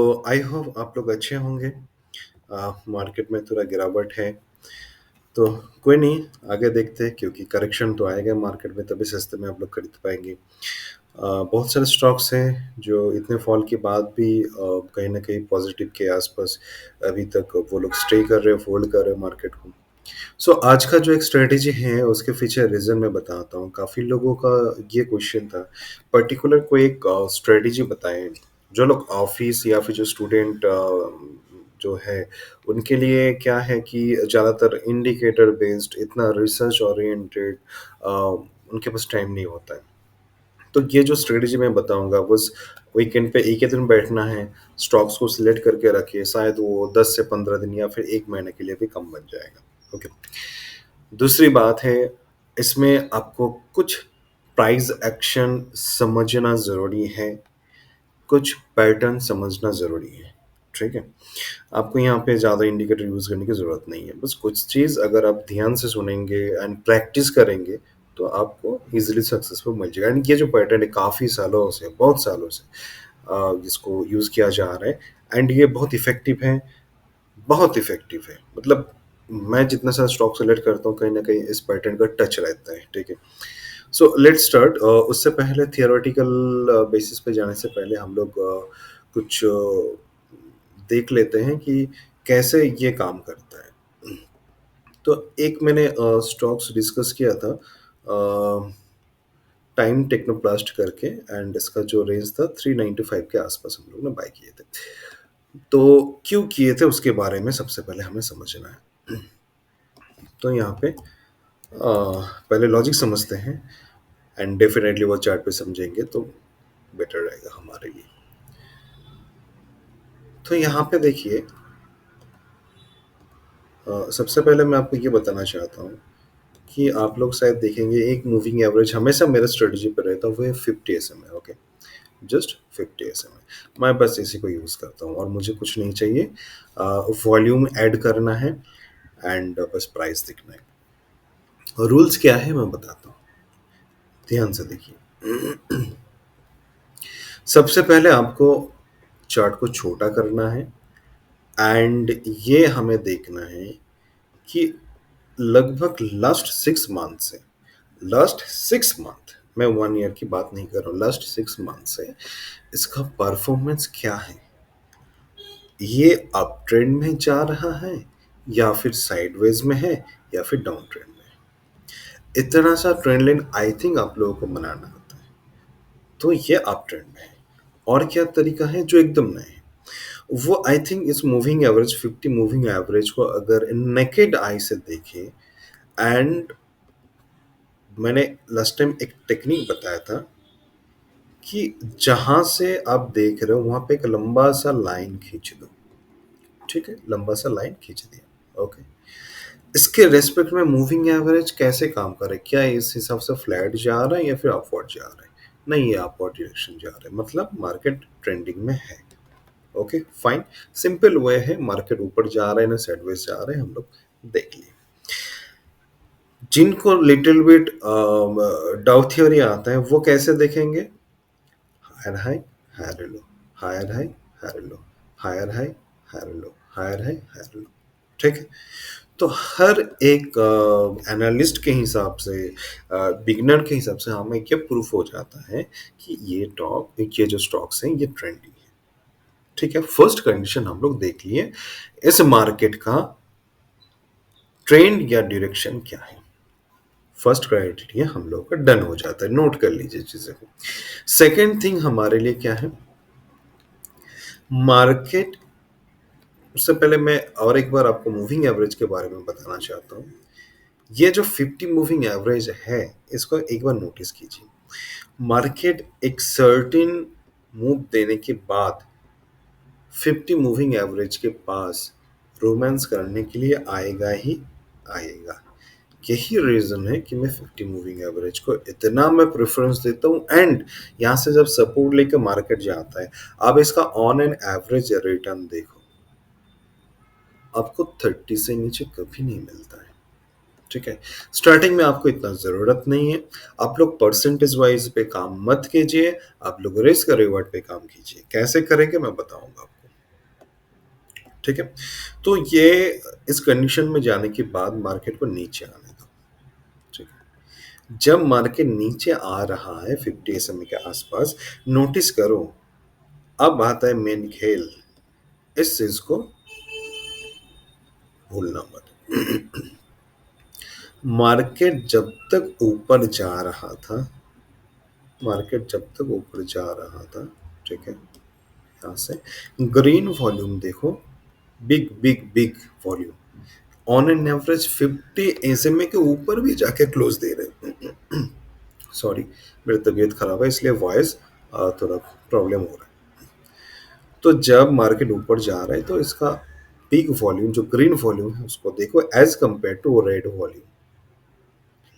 तो I hope आप लोग अच्छे होंगे। मार्केट में थोड़ा गिरावट है, तो कोई नहीं, आगे देखते हैं क्योंकि करेक्शन तो आएगा मार्केट में, तभी सस्ते में आप लोग खरीद पाएँगे। बहुत सारे स्टॉक्स हैं जो इतने फॉल के बाद भी कहीं न कहीं पॉज़िटिव के आस-पास अभी तक वो लोग स्टे कर रहे हैं, होल्ड कर रहे हैं मार्केट को। सो आज का जो एक स्ट्रैटेजी है उसके पीछे रीज़न मैं बताता हूँ। काफ़ी लोगों का ये क्वेश्चन था, पर्टिकुलर कोई एक स्ट्रैटेजी बताएँ, जो लोग ऑफ़िस या फिर जो स्टूडेंट जो है, उनके लिए क्या है कि ज़्यादातर इंडिकेटर बेस्ड इतना रिसर्च ओरिएंटेड उनके पास टाइम नहीं होता है। तो ये जो स्ट्रैटेजी मैं बताऊँगा बस वीकेंड पे एक ही दिन बैठना है, स्टॉक्स को सिलेक्ट करके रखिए, शायद वो 10 से 15 दिन या फिर 1 महीने के लिए भी कम बन जाएगा। ओके। दूसरी बात है, इसमें आपको कुछ प्राइस एक्शन समझना ज़रूरी है, कुछ पैटर्न समझना ज़रूरी है, ठीक है? आपको यहाँ पे ज़्यादा इंडिकेटर यूज़ करने की ज़रूरत नहीं है। बस कुछ चीज़ अगर आप ध्यान से सुनेंगे एंड प्रैक्टिस करेंगे, तो आपको ईज़िली सक्सेसफुल मिल जाएगा एंड ये जो पैटर्न है काफ़ी सालों से, बहुत सालों से इसको यूज़ किया जा रहा है एंड ये बहुत इफ़ेक्टिव है। मतलब मैं जितना सारा स्टॉक सेलेक्ट करता हूँ, कहीं न कहीं इस पैटर्न का टच रहता है, ठीक है? So let's start. उससे पहले थियोरेटिकल बेसिस पे जाने से पहले हम लोग कुछ देख लेते हैं कि कैसे ये काम करता है। तो एक मैंने स्टॉक्स डिस्कस किया था टाइम टेक्नोप्लास्ट करके एंड इसका जो रेंज था 395 के आसपास हम लोग ने बाय किए थे। तो क्यों किए थे उसके बारे में सबसे पहले हमें समझना है। तो यहाँ पे पहले लॉजिक समझते हैं एंड डेफिनेटली वो चार्ट पे समझेंगे तो बेटर रहेगा हमारे लिए। तो यहाँ पे देखिए, सबसे पहले मैं आपको ये बताना चाहता हूँ कि आप लोग शायद देखेंगे एक मूविंग एवरेज हमेशा मेरा स्ट्रेटजी पे रहता है, वो है 50 SMA। Okay, just 50 SMA। मैं बस इसी को यूज़ करता हूँ और मुझे कुछ नहीं चाहिए। वॉल्यूम ऐड करना है एंड बस प्राइस दिखना है। रूल्स क्या है मैं बताता हूँ, ध्यान से देखिए। सबसे पहले आपको चार्ट को छोटा करना है एंड ये हमें देखना है कि लगभग लास्ट 6 मंथ, मैं 1 ईयर की बात नहीं कर रहा हूँ, लास्ट 6 मंथ से इसका परफॉर्मेंस क्या है? ये अप ट्रेंड में जा रहा है या फिर साइडवेज में है या फिर डाउन ट्रेंड में है? इतना सा ट्रेंड लाइन आई थिंक आप लोगों को बनाना आता है। तो ये अप ट्रेंड में है। और क्या तरीका है जो एकदम नए है? वो आई थिंक इस मूविंग एवरेज 50 मूविंग एवरेज को अगर नेकेड आई से देखें एंड मैंने लास्ट टाइम एक टेक्निक बताया था कि जहाँ से आप देख रहे हो वहाँ पे एक लंबा सा लाइन खींच दो, ठीक है? लंबा सा लाइन खींच दिया, ओके। इसके रिस्पेक्ट में मूविंग एवरेज कैसे काम करे? क्या इस हिसाब से फ्लैट जा रहा है या फिर अपवर्ड जा रहा है? नहीं, ये अपवर्ड डायरेक्शन जा रहा है, मतलब मार्केट ट्रेंडिंग में है। Okay, fine. सिंपल वे है, मार्केट ऊपर जा रहा है ना साइडवेज जा रहा है, हम लोग देख लिए। जिनको लिटिल बिट डाउ थ्योरी आता है वो कैसे देखेंगे? Higher high, higher low, higher high, higher low, higher high, higher low, higher high, higher low, ठीक है? तो हर एक एनालिस्ट के हिसाब से, बिगनर के हिसाब से हमें क्या प्रूफ हो जाता है कि ये जो स्टॉक्स हैं ये ट्रेंडिंग है, ठीक है? फर्स्ट कंडीशन हम लोग देख लिए, इस मार्केट का ट्रेंड या डायरेक्शन क्या है। फर्स्ट क्राइटेरिया हम लोग का डन हो जाता है, नोट कर लीजिए चीजें को। सेकेंड थिंग हमारे लिए क्या है, मार्केट। उससे पहले मैं और एक बार आपको मूविंग एवरेज के बारे में बताना चाहता हूँ। ये जो 50 मूविंग एवरेज है, इसको एक बार नोटिस कीजिए। मार्केट एक सर्टेन मूव देने के बाद 50 मूविंग एवरेज के पास रोमांस करने के लिए आएगा ही आएगा। यही रीजन है कि मैं 50 मूविंग एवरेज को इतना मैं प्रेफरेंस देता हूँ एंड यहाँ से जब सपोर्ट लेकर मार्केट जाता है, आप इसका ऑन एन एवरेज रिटर्न देखो, आपको 30 से नीचे कभी नहीं मिलता है, ठीक है? स्टार्टिंग में आपको इतना ज़रूरत नहीं है। आप लोग परसेंटेज वाइज पे काम मत कीजिए, आप लोग रिस्क रिवॉर्ड पे काम कीजिए। कैसे करेंगे मैं बताऊंगा आपको। ठीक है? तो ये इस कंडीशन में जाने के बाद मार्केट को नीचे आने दो, ठीक है? जब मार्केट नीचे आ रहा है 50 एसएमए के आसपास, नोटिस करो, अब आता है मेन खेल। इस चीज को भूलना मत। मार्केट जब तक ऊपर जा रहा था, मार्केट जब तक ऊपर जा रहा था, ठीक है, यहां से ग्रीन वॉल्यूम देखो, big big big volume, on an average 50 SMA के ऊपर भी जाके क्लोज दे रहे हैं। सॉरी, मेरी तबीयत खराब है इसलिए वॉइस थोड़ा प्रॉब्लम हो रहा है। तो जब मार्केट ऊपर जा रहा है तो इसका पीक वॉल्यूम जो ग्रीन वॉल्यूम है उसको देखो as compared to red volume,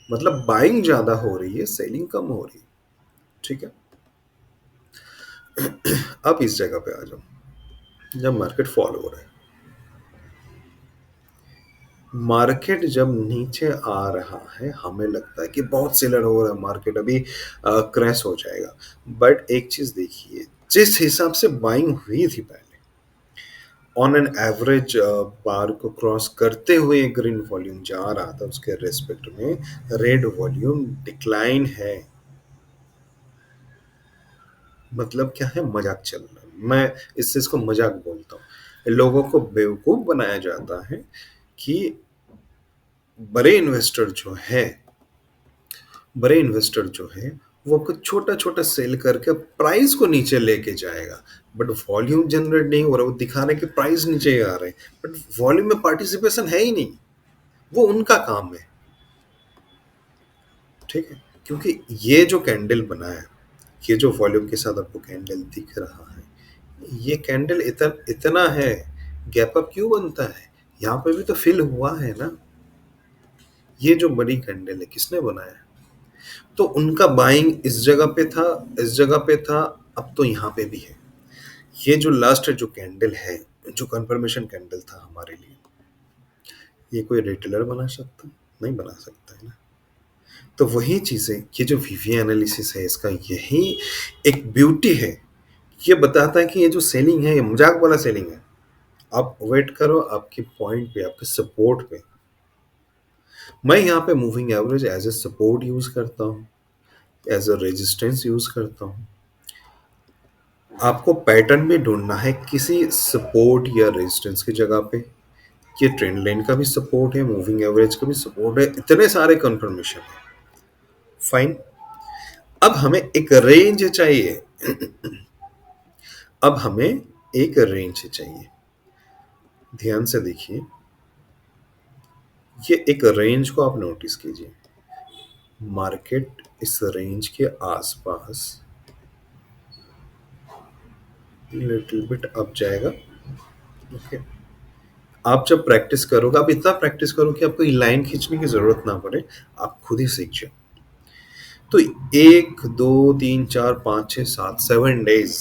मतलब बाइंग ज्यादा हो रही है, सेलिंग कम हो रही है, ठीक है। अब इस जगह पे आ जाओ, जब मार्केट फॉल हो रहा है, मार्केट जब नीचे आ रहा है हमें लगता है कि बहुत सेलर हो रहा है, मार्केट अभी क्रैश हो जाएगा। बट एक चीज देखिए, जिस हिसाब से बाइंग हुई थी पहले, ऑन एन एवरेज बार को क्रॉस करते हुए ग्रीन वॉल्यूम जा रहा था, उसके रेस्पेक्ट में रेड वॉल्यूम डिक्लाइन है। मतलब क्या है, मजाक चल रहा है। मैं इस चीज को मजाक बोलता हूँ। लोगों को बेवकूफ बनाया जाता है कि बड़े इन्वेस्टर जो है, बड़े इन्वेस्टर जो है वो कुछ छोटा छोटा सेल करके प्राइस को नीचे लेके जाएगा, बट वॉल्यूम जनरेट नहीं हो रहा, वो दिखा रहे हैं कि प्राइस नीचे आ रहे हैं, बट वॉल्यूम में पार्टिसिपेशन है ही नहीं। वो उनका काम है, ठीक है। क्योंकि ये जो कैंडल बना है, ये जो वॉल्यूम के साथ आपको कैंडल दिख रहा है, ये कैंडल इतना है, गैप अप क्यों बनता है? यहाँ पे भी तो फिल हुआ है ना। ये जो बड़ी कैंडल है किसने बनाया? तो उनका बाइंग इस जगह पे था, इस जगह पे था, अब तो यहाँ पे भी है। ये जो लास्ट जो कैंडल है, जो कंफर्मेशन कैंडल था हमारे लिए, ये कोई रिटेलर बना सकता? नहीं बना सकता है ना। तो वही चीजें, ये जो वीवी एनालिसिस है इसका यही एक ब्यूटी है। ये बताता है कि ये जो सेलिंग है ये मजाक वाला सेलिंग है। आप वेट करो आपकी पॉइंट पे, आपके सपोर्ट पे। मैं यहाँ पे moving average as a support use करता हूँ, एज अ रेजिस्टेंस यूज करता हूँ। आपको पैटर्न भी ढूंढना है किसी सपोर्ट या रेजिस्टेंस की जगह पे। ये ट्रेंड लाइन का भी सपोर्ट है, मूविंग एवरेज का भी सपोर्ट है, इतने सारे कंफर्मेशन है। फाइन। अब हमें एक रेंज चाहिए। अब हमें एक रेंज चाहिए। ध्यान से देखिए, ये एक रेंज को आप नोटिस कीजिए। मार्केट इस रेंज के आसपास लिटिल बिट अप जाएगा, ओके। आप जब प्रैक्टिस करोगे, आप इतना प्रैक्टिस करो कि आपको लाइन खींचने की जरूरत ना पड़े, आप खुद ही सीख जाओ। तो 1 2 3 4 5 6 7 7 डेज,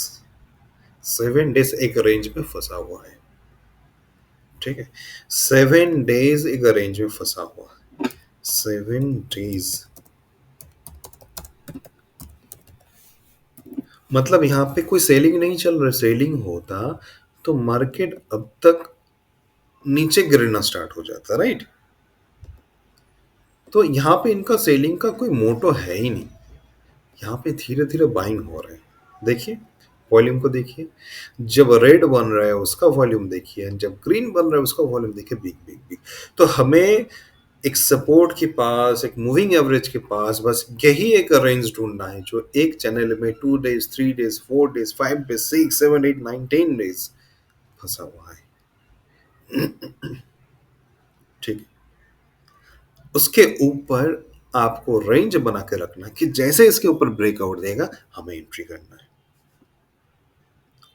7 डेज एक रेंज में फंसा हुआ है, ठीक है। 7 डेज एक रेंज में फंसा हुआ है, 7 डेज। मतलब यहाँ पे कोई सेलिंग नहीं चल रहा। सेलिंग होता तो मार्केट अब तक नीचे गिरना स्टार्ट हो जाता, राइट। तो यहाँ पे इनका सेलिंग का कोई मोटो है ही नहीं। यहाँ पे धीरे धीरे बाइंग हो रहे हैं। देखिए वॉल्यूम को देखिए, जब रेड बन रहा है उसका वॉल्यूम देखिए, जब ग्रीन बन रहा है उसका वॉल्यूम देखिए, बिग बिग बिग। तो हमें एक सपोर्ट के पास, एक मूविंग एवरेज के पास बस यही एक रेंज ढूंढना है जो एक चैनल में 2 days 3 days 4 days 5 days 6 7 8 9 10 days फंसा हुआ है, ठीक है। उसके ऊपर आपको रेंज बना के रखना कि जैसे इसके ऊपर ब्रेकआउट देगा हमें एंट्री करना है,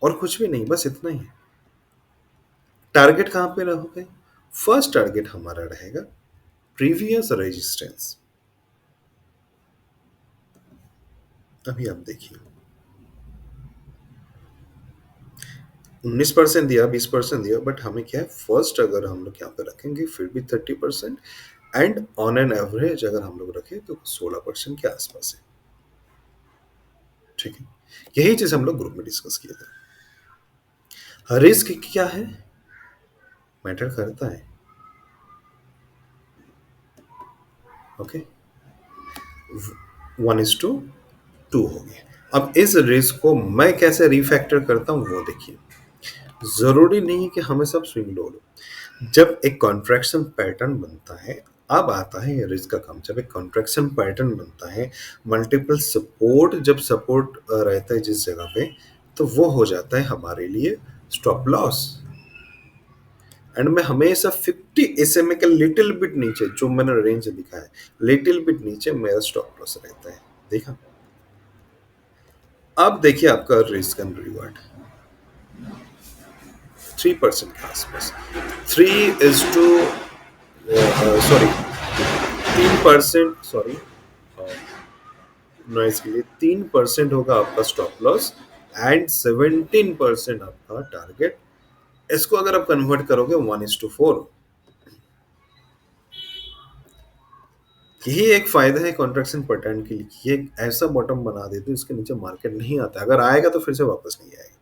और कुछ भी नहीं, बस इतना ही है। टारगेट कहां पे रहोगे? फर्स्ट टारगेट हमारा रहेगा प्रीवियस रेजिस्टेंस। अभी आप देखिए, 19% दिया, 20% दिया, बट हमें क्या है, फर्स्ट अगर हम लोग यहाँ पे रखेंगे फिर भी 30%, एंड ऑन एन एवरेज अगर हम लोग रखें तो 16% के आसपास है, ठीक है। यही चीज हम लोग ग्रुप में डिस्कस किए थे। रिस्क क्या है? मैटर करता है। ओके, 1:2 हो गया। अब इस रिस्क को मैं कैसे रिफैक्टर करता हूं वो देखिए। जरूरी नहीं कि हमें सब स्विंग लोड हो। जब एक कॉन्ट्रैक्शन पैटर्न बनता है, अब आता है ये रिस्क का काम। जब एक कॉन्ट्रैक्शन पैटर्न बनता है, मल्टीपल सपोर्ट, जब सपोर्ट रहता है जिस जगह पे, तो वो हो जाता है हमारे लिए स्टॉप लॉस। एंड मैं हमेशा 50 SMA के लिटिल बिट नीचे, जो मैंने रेंज दिखा है, लिटिल बिट नीचे मेरा स्टॉप लॉस रहता है। देखा? अब देखिए आपका रिस्क एंड रिवार्ड 3% के आसपास, 3:, सॉरी, 3%, सॉरी, नॉइस के लिए 3% होगा आपका स्टॉप लॉस एंड 17% आपका टारगेट। इसको अगर आप कन्वर्ट करोगे 1:4, यही एक फायदा है कॉन्ट्रैक्शन पैटर्न के लिए। ये एक ऐसा बॉटम बना देते इसके नीचे मार्केट नहीं आता, अगर आएगा तो फिर से वापस नहीं आएगा।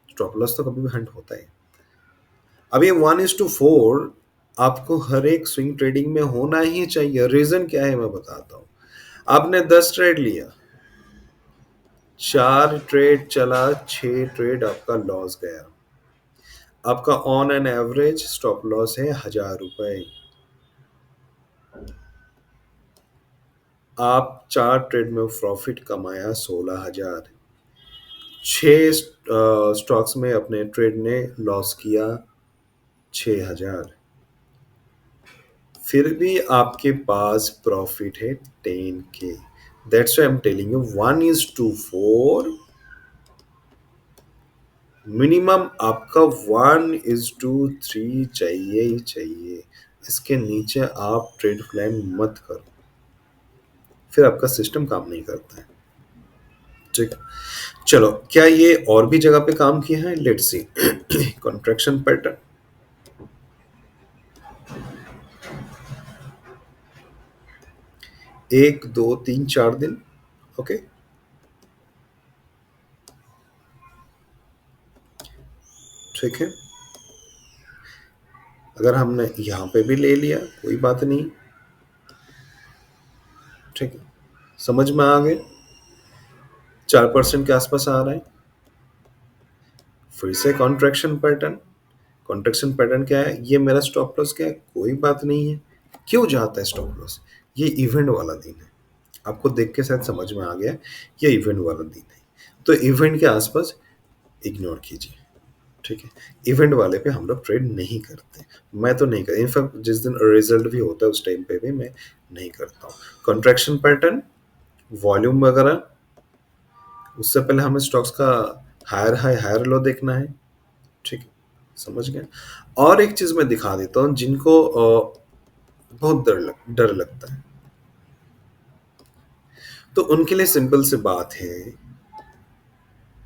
स्टॉप लॉस तो कभी भी हंट होता है। अब ये 1:4 आपको हर एक स्विंग ट्रेडिंग में होना ही चाहिए। रीजन क्या है मैं बताता हूं। आपने 10 ट्रेड लिया, 4 ट्रेड चला, 6 ट्रेड आपका लॉस गया। आपका on an average stop loss है 1,000 रुपए। आप 4 ट्रेड में प्रॉफिट कमाया 16,000। 6 स्टॉक्स में अपने ट्रेड ने लॉस किया 6,000। फिर भी आपके पास प्रॉफिट है 10K। That's why I am telling you 1:4 minimum आपका 1:3 चाहिए ही चाहिए। इसके नीचे आप ट्रेड प्लान मत करो, फिर आपका सिस्टम काम नहीं करता है। ठीक है, चलो क्या ये और भी जगह पे काम किया है? Let's see. कॉन्ट्रैक्शन पैटर्न 1, 2, 3, 4 दिन। ओके, ठीक है। अगर हमने यहां पे भी ले लिया कोई बात नहीं, ठीक है, समझ में आ गए। 4% के आसपास आ रहा है। फिर से कॉन्ट्रैक्शन पैटर्न। कॉन्ट्रैक्शन पैटर्न क्या है? ये मेरा स्टॉप लॉस क्या है? कोई बात नहीं है। क्यों जाता है स्टॉप लॉस? ये इवेंट वाला दिन है। आपको देख के शायद समझ में आ गया, ये इवेंट वाला दिन है। तो इवेंट के आसपास इग्नोर कीजिए। ठीक है, इवेंट वाले पे हम लोग ट्रेड नहीं करते। मैं तो नहीं करता, इनफैक्ट जिस दिन रिजल्ट भी होता है उस टाइम पे भी मैं नहीं करता हूँ। कॉन्ट्रैक्शन पैटर्न, वॉल्यूम वगैरह, उससे पहले हमें स्टॉक्स का हायर हाई हायर लो देखना है। ठीक है, समझ गए। और एक चीज मैं दिखा देता हूँ जिनको बहुत डर लगता है, तो उनके लिए सिंपल सी बात है।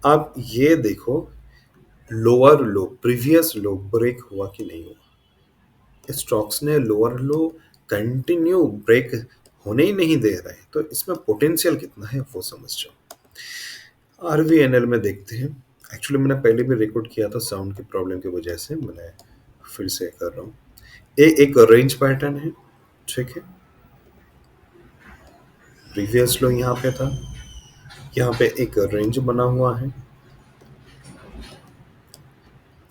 आप ये देखो, lower low, previous low break हुआ कि नहीं हुआ। स्टॉक्स ने लोअर लो कंटिन्यू ब्रेक होने ही नहीं दे रहा है, तो इसमें पोटेंशियल कितना है वो समझ जाओ। आरवीएनएल में देखते हैं। एक्चुअली मैंने पहले भी रिकॉर्ड किया था, साउंड की प्रॉब्लम की वजह से मैंने फिर से कर रहा हूँ। एक रेंज पैटर्न है, ठीक है। प्रीवियस लो यहाँ पे था, यहाँ पे एक रेंज बना हुआ है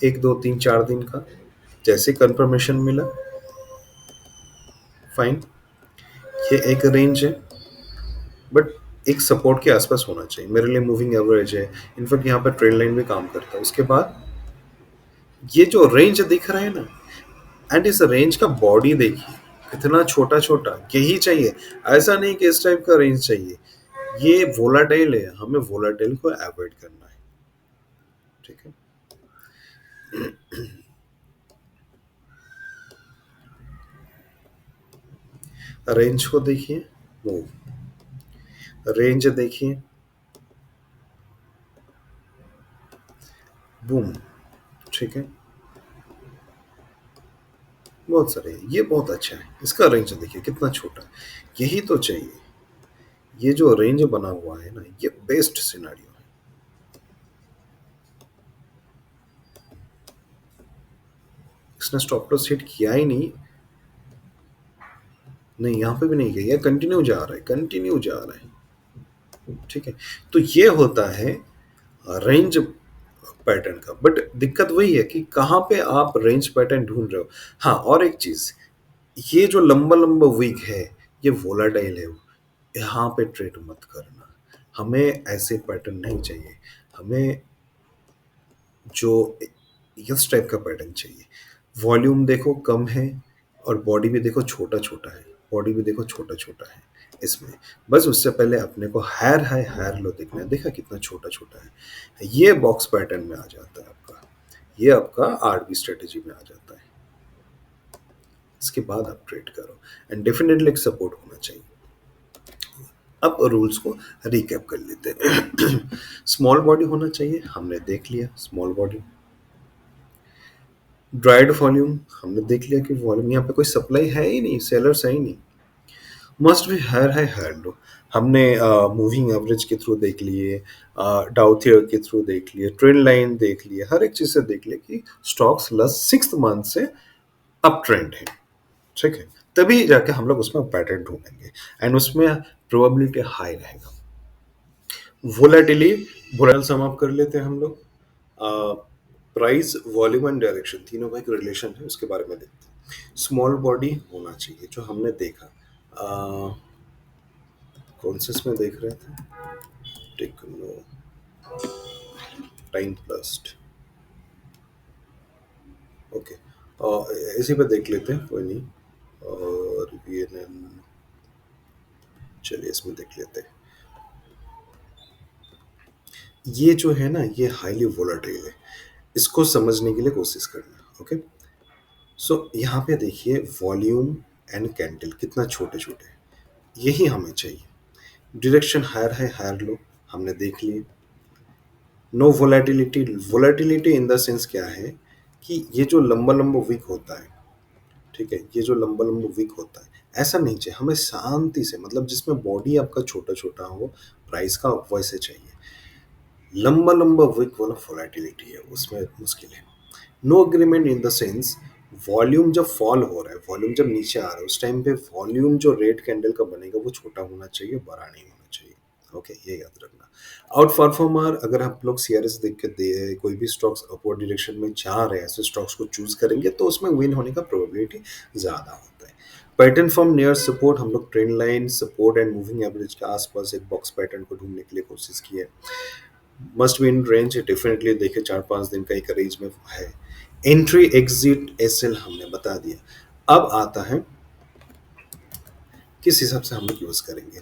1, 2, 3, 4 दिन का। जैसे कंफर्मेशन मिला, फाइन, ये एक रेंज है, बट एक सपोर्ट के आसपास होना चाहिए मेरे लिए। मूविंग एवरेज है, इनफैक्ट यहाँ पर ट्रेंड लाइन भी काम करता है। उसके बाद ये जो रेंज दिख रहा है ना, एंड इस रेंज का बॉडी देखिए कितना छोटा छोटा, यही चाहिए। ऐसा नहीं कि इस टाइप का रेंज चाहिए। ये वोलाटाइल है, हमें वोलाटाइल को अवॉइड करना है। ठीक है, रेंज को देखिए, मूव, रेंज देखिए, बूम। ठीक है, बहुत सारे, ये बहुत अच्छा है। इसका रेंज देखिए कितना छोटा है, यही तो चाहिए। ये जो रेंज बना हुआ है ना, ये बेस्ट सिनेरियो है। इसने स्टॉप लॉस हिट किया ही नहीं। नहीं, यहाँ पे भी नहीं किया, कंटिन्यू जा रहा है, कंटिन्यू जा रहा है। ठीक है, तो ये होता है रेंज पैटर्न का। बट दिक्कत वही है कि कहाँ पे आप रेंज पैटर्न ढूंढ रहे हो। हाँ, और एक चीज, ये जो लंबा लंबा वीक है, ये वोलाटाइल है, यहाँ पे ट्रेड मत करना। हमें ऐसे पैटर्न नहीं चाहिए, हमें जो इस टाइप का पैटर्न चाहिए। वॉल्यूम देखो कम है, और बॉडी भी देखो छोटा छोटा है, बॉडी भी देखो छोटा छोटा है इसमें। बस उससे पहले अपने को हायर हाई हायर लो देखना है, देखा कितना छोटा छोटा है। ये बॉक्स पैटर्न में आ जाता है आपका, ये आपका आरबी स्ट्रेटेजी में आ जाता है। इसके बाद आप ट्रेड करो, एंड डेफिनेटली एक सपोर्ट होना चाहिए। अब रूल्स को रिकैप कर लेते हैं। स्मॉल बॉडी होना चाहिए, हमने देख लिया स्मॉल बॉडी। ड्राइड वॉल्यूम, हमने देख लिया कि वॉल्यूम यहाँ पे कोई सप्लाई है ही नहीं, सेलर्स है ही नहीं। मस्ट भी हायर हाई हायर लो, हमने मूविंग एवरेज के थ्रू देख लिए, डाउ थ्योरी के थ्रू देख लिए, ट्रेंड लाइन देख लिए, हर एक चीज से देख लिए कि स्टॉक्स लास्ट 6 मंथ से अप ट्रेंड है। ठीक है, तभी जाके हम लोग उसमें पैटर्न ढूंढेंगे, एंड उसमें प्रोबेबिलिटी हाई रहेगा। वोलेटिली, वोलेटिल सम अप कर लेते हैं हम लोग। प्राइस, वॉल्यूम एंड डायरेक्शन तीनों का एक रिलेशन है, उसके बारे में देखते हैं। स्मॉल बॉडी होना चाहिए, जो हमने देखा। कौन से इसमें देख रहे थे, टेक्नो, टाइम प्लस्ट, ओके, इसी पे देख लेते हैं, कोई नहीं। और वीएनएल, चलिए इसमें देख लेते हैं। ये जो है ना, ये हाईली वोलेटाइल है, इसको समझने के लिए कोशिश करना। ओके, सो यहाँ पे देखिए वॉल्यूम एंड कैंडल कितना छोटे छोटे हैं, यही हमें चाहिए। डायरेक्शन हायर है, हायर लो, हमने देख लिए। No volatility, volatility in the sense क्या है कि ये जो लंबा लंबा वीक होता है, ठीक है, ये जो लंबा लंबा वीक होता है, ऐसा नहीं चाहिए हमें। शांति से, मतलब जिसमें बॉडी आपका छोटा छोटा हो, प्राइस का वैसे चाहिए। लंबा लंबा वीक वाला वोलेटिलिटी है, उसमें मुश्किल है। No agreement in the sense, volume जब फॉल हो रहा है, वॉल्यूम जब नीचे आ रहा है, उस टाइम पे वॉल्यूम जो रेड कैंडल का बनेगा वो छोटा होना चाहिए, बड़ा नहीं होना चाहिए। ओके, ये याद रखना। आउट परफॉर्मर, अगर आप लोग सीआरएस देख के दे कोई भी स्टॉक्स अपवर्ड डायरेक्शन में जा रहे हैं, ऐसे स्टॉक्स को चूज करेंगे तो उसमें विन होने का प्रोबेबिलिटी ज्यादा होता है। पैटर्न फ्रॉम नियर सपोर्ट, हम लोग trend line, support and moving average के आसपास एक बॉक्स पैटर्न को ढूंढने के लिए कोशिश की है। Must be in range, definitely देखे 4-5 दिन का एक रेंज में है। एंट्री एग्जिट एसएल हमने बता दिया। अब आता है किस हिसाब से हम लोग यूज करेंगे।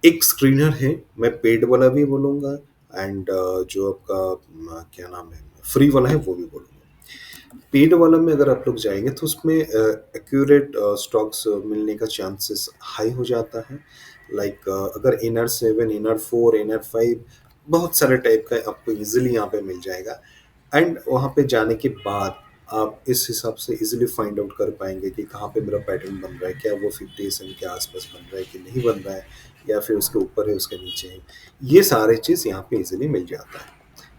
एक स्क्रीनर है, मैं पेड वाला भी बोलूंगा, एंड जो आपका क्या नाम है, फ्री वाला है, वो भी बोलूंगा। पेड वाला में अगर आप लोग जाएंगे तो उसमें एक्यूरेट स्टॉक्स मिलने का चांसेस हाई हो जाता है। लाइक अगर NR7, NR4, NR5, बहुत सारे टाइप का आपको इजीली यहाँ पे मिल जाएगा। एंड वहाँ पे जाने के बाद आप इस हिसाब से इजीली फाइंड आउट कर पाएंगे कि कहाँ पे मेरा पैटर्न बन रहा है, क्या वो 50 के आसपास बन रहा है कि नहीं बन रहा है, या फिर उसके ऊपर है, उसके नीचे है। ये सारे चीज़ यहाँ पे इजीली मिल जाता है।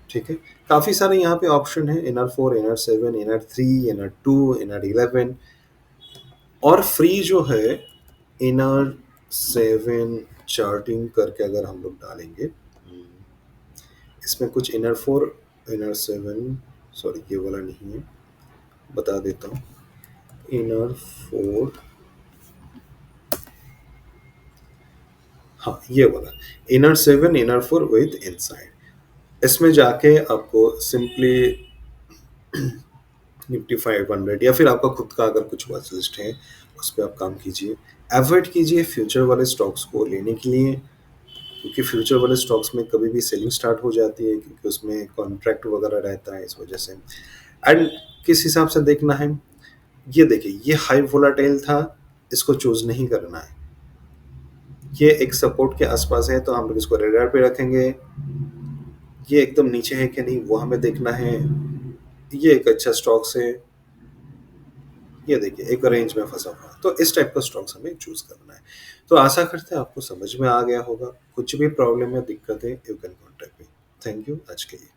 ठीक है, काफ़ी सारे यहाँ पे ऑप्शन है, NR4, NR7, NR3, NR2, NR11। और फ्री जो है NR7 चार्टिंग करके अगर हम लोग डालेंगे, इसमें कुछ NR4, NR7, सॉरी ये वाला नहीं है, बता देता हूँ। NR4, हाँ ये वाला, NR7, NR4 विद इनसाइड। इसमें जाके आपको सिंपली निफ्टी 500 या फिर आपका खुद का अगर कुछ वॉच लिस्ट है, उस पर आप काम कीजिए। अवॉइड कीजिए फ्यूचर वाले स्टॉक्स को लेने के लिए, क्योंकि फ्यूचर वाले स्टॉक्स में कभी भी सेलिंग स्टार्ट हो जाती है, क्योंकि उसमें कॉन्ट्रैक्ट वगैरह रहता है, इस वजह से। एंड किस हिसाब से देखना है, ये देखिए, ये हाई वोलाटाइल था, इसको चूज नहीं करना है। ये एक सपोर्ट के आसपास है तो हम लोग इसको रेडार पे रखेंगे। ये एकदम नीचे है कि नहीं वो हमें देखना है। ये एक अच्छा स्टॉक्स है, ये देखिए एक रेंज में फंसा हुआ, तो इस टाइप का स्टॉक्स हमें चूज करना है। तो आशा करते हैं आपको समझ में आ गया होगा। कुछ भी प्रॉब्लम या दिक्कत है, you can contact me. Thank you आज के लिए।